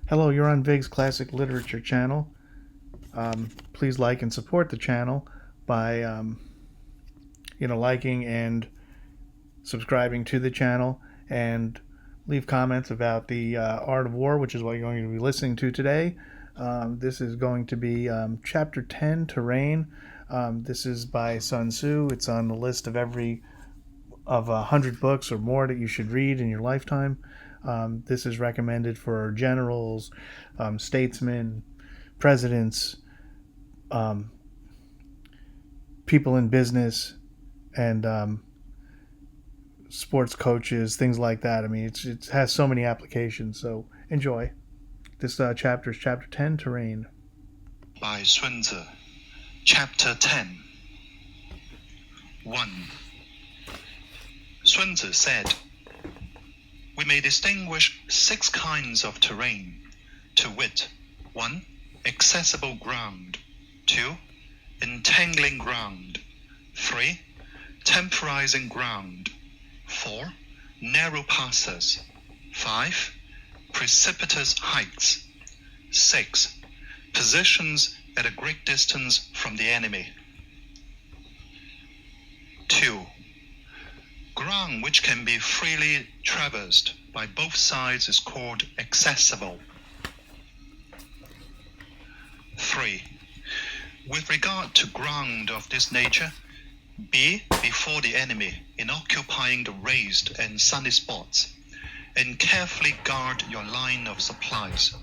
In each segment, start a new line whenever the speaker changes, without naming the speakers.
Hello, you're on Vig's Classic Literature channel. Please like and support the channel by liking and subscribing to the channel, and leave comments about the Art of War, which is what you're going to be listening to today. This is going to be Chapter 10, Terrain. This is by Sun Tzu. It's on the list of 100 books or more that you should read in your lifetime. This is recommended for generals, statesmen, presidents, um, people in business, and sports coaches, things like that. I mean, it has so many applications. So enjoy. This chapter is Chapter 10, Terrain.
By Sun Tzu. Chapter 10. 1. Sun Tzu said, "We may distinguish 6 kinds of terrain, to wit, 1. Accessible ground, 2. Entangling ground, 3. Temporizing ground, 4. Narrow passes, 5. Precipitous heights, 6. Positions at a great distance from the enemy." 2. Ground which can be freely traversed by both sides is called accessible. 3. With regard to ground of this nature, be before the enemy in occupying the raised and sunny spots, and carefully guard your line of supplies.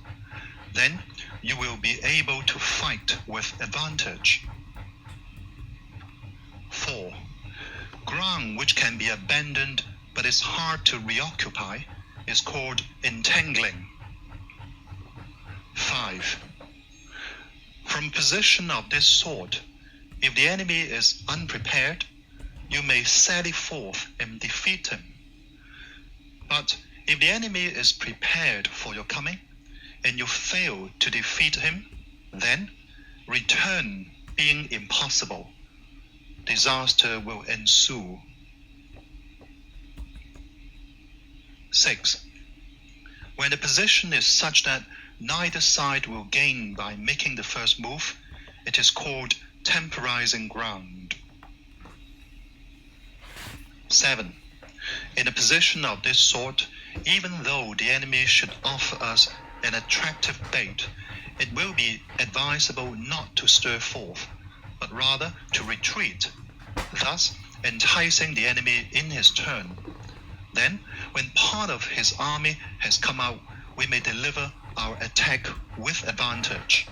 Then you will be able to fight with advantage. 4. Ground which can be abandoned but is hard to reoccupy is called entangling. 5. From position of this sort, if the enemy is unprepared, you may sally forth and defeat him. But if the enemy is prepared for your coming, and you fail to defeat him, then, return being impossible, disaster will ensue. 6. When the position is such that neither side will gain by making the first move, it is called temporizing ground. 7. In a position of this sort, even though the enemy should offer us an attractive bait, it will be advisable not to stir forth, but rather to retreat, thus enticing the enemy in his turn. Then, when part of his army has come out, we may deliver our attack with advantage.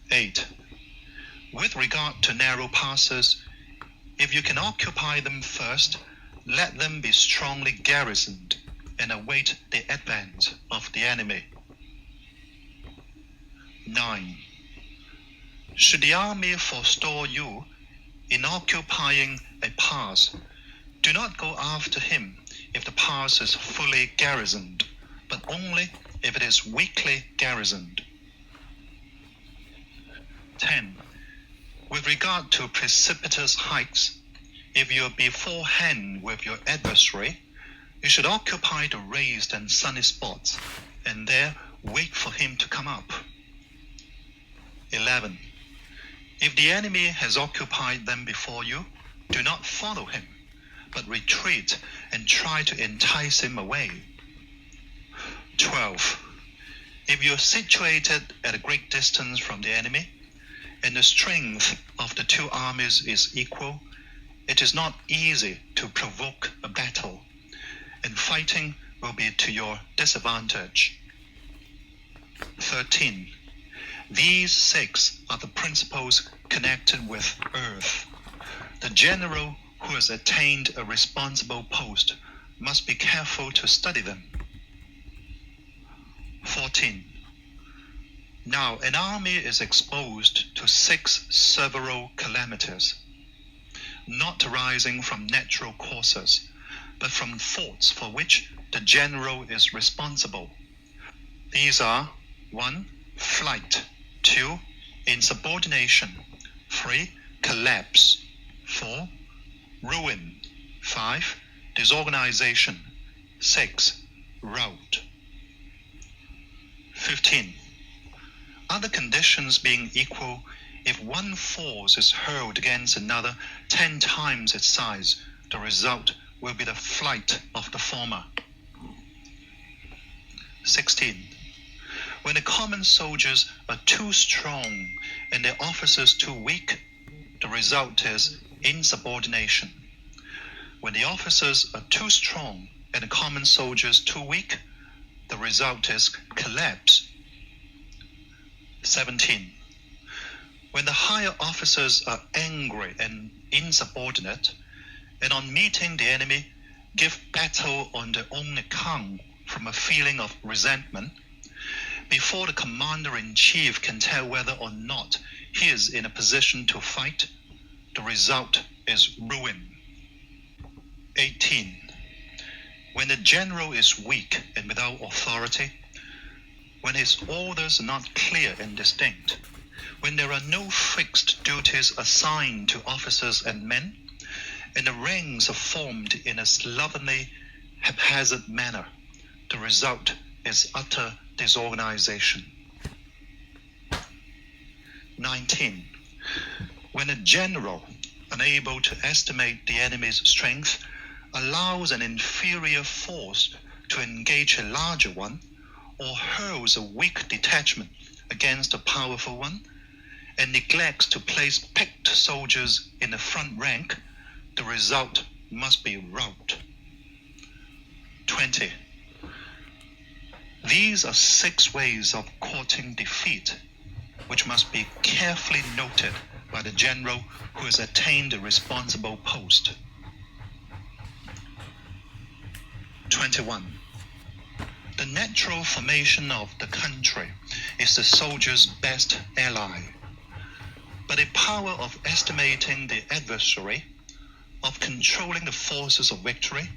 8. With regard to narrow passes, if you can occupy them first, let them be strongly garrisoned and await the advent of the enemy. 9. Should the army forestall you in occupying a pass, do not go after him if the pass is fully garrisoned, but only if it is weakly garrisoned. 10. With regard to precipitous heights, if you are beforehand with your adversary, you should occupy the raised and sunny spots, and there wait for him to come up. 11. If the enemy has occupied them before you, do not follow him, but retreat and try to entice him away. 12. If you are situated at a great distance from the enemy, and the strength of the two armies is equal, it is not easy to provoke a battle, and fighting will be to your disadvantage. 13. These 6 are the principles connected with earth. The general who has attained a responsible post must be careful to study them. 14. Now an army is exposed to 6 several calamities, not arising from natural causes, but from faults for which the general is responsible. These are 1. Flight, 2. Insubordination, 3. Collapse, 4. Ruin, 5. Disorganization, 6. Rout. 15. Other conditions being equal, if one force is hurled against another 10 times its size, the result will be the flight of the former. 16. When the common soldiers are too strong and their officers too weak, the result is insubordination. When the officers are too strong and the common soldiers too weak, the result is collapse. 17. When the higher officers are angry and insubordinate, and on meeting the enemy, give battle on their own account from a feeling of resentment, before the commander-in-chief can tell whether or not he is in a position to fight, the result is ruin. 18. When the general is weak and without authority, when his orders are not clear and distinct, when there are no fixed duties assigned to officers and men, and the ranks are formed in a slovenly, haphazard manner, the result is utter disorganization. 19. When a general, unable to estimate the enemy's strength, allows an inferior force to engage a larger one, or hurls a weak detachment against a powerful one, and neglects to place picked soldiers in the front rank, the result must be rout. 20. These are 6 ways of courting defeat, which must be carefully noted by the general who has attained a responsible post. 21. The natural formation of the country is the soldier's best ally, but the power of estimating the adversary, of controlling the forces of victory,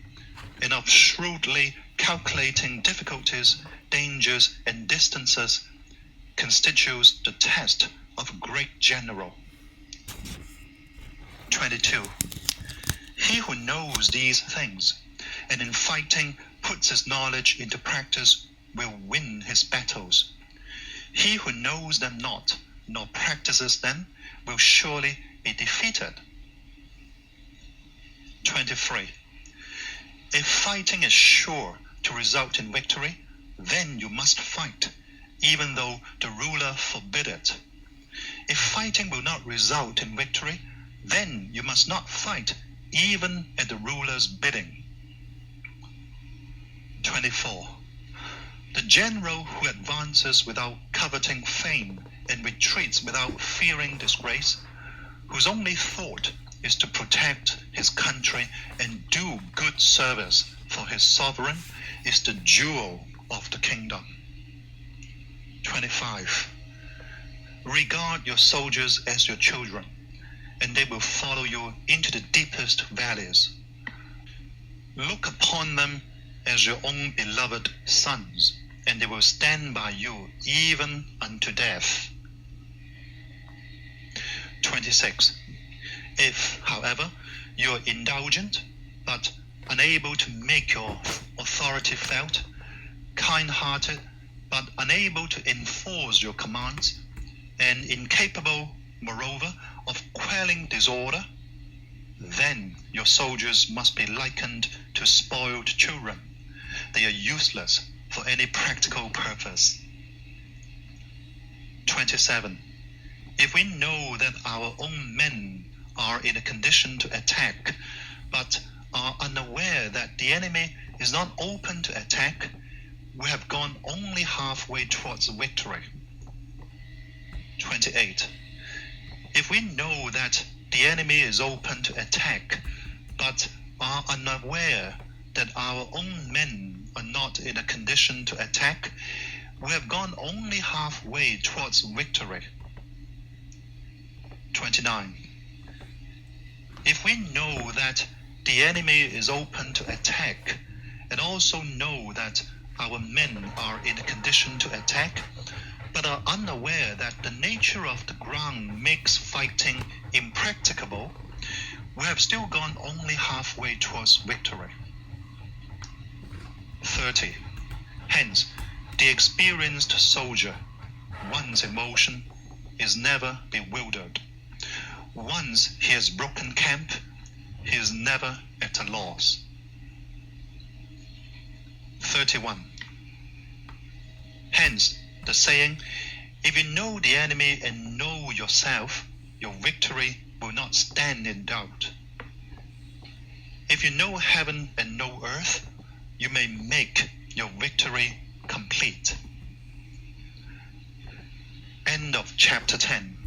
and of shrewdly calculating difficulties, dangers, and distances constitutes the test of a great general. 22. He who knows these things, and in fighting puts his knowledge into practice, will win his battles. He who knows them not, nor practices them, will surely be defeated. 23. If fighting is sure to result in victory, then you must fight, even though the ruler forbid it. If fighting will not result in victory, then you must not fight, even at the ruler's bidding. 24. The general who advances without coveting fame and retreats without fearing disgrace, whose only thought is to protect his country and do good service for his sovereign, is the jewel of the kingdom. 25. Regard your soldiers as your children, and they will follow you into the deepest valleys. Look upon them as your own beloved sons, and they will stand by you even unto death. 26. If, however, you are indulgent, but unable to make your authority felt, kind-hearted, but unable to enforce your commands, and incapable, moreover, of quelling disorder, then your soldiers must be likened to spoiled children. They are useless for any practical purpose. 27. If we know that our own men are in a condition to attack, but are unaware that the enemy is not open to attack, we have gone only halfway towards victory. 28. If we know that the enemy is open to attack, but are unaware that our own men are not in a condition to attack, we have gone only halfway towards victory. 29. If we know that the enemy is open to attack, and also know that our men are in a condition to attack, but are unaware that the nature of the ground makes fighting impracticable, we have still gone only halfway towards victory. 30. Hence, the experienced soldier, one's emotion is never bewildered. Once he has broken camp, he is never at a loss. 31. Hence, the saying, if you know the enemy and know yourself, your victory will not stand in doubt. If you know heaven and know earth, you may make your victory complete. End of chapter 10.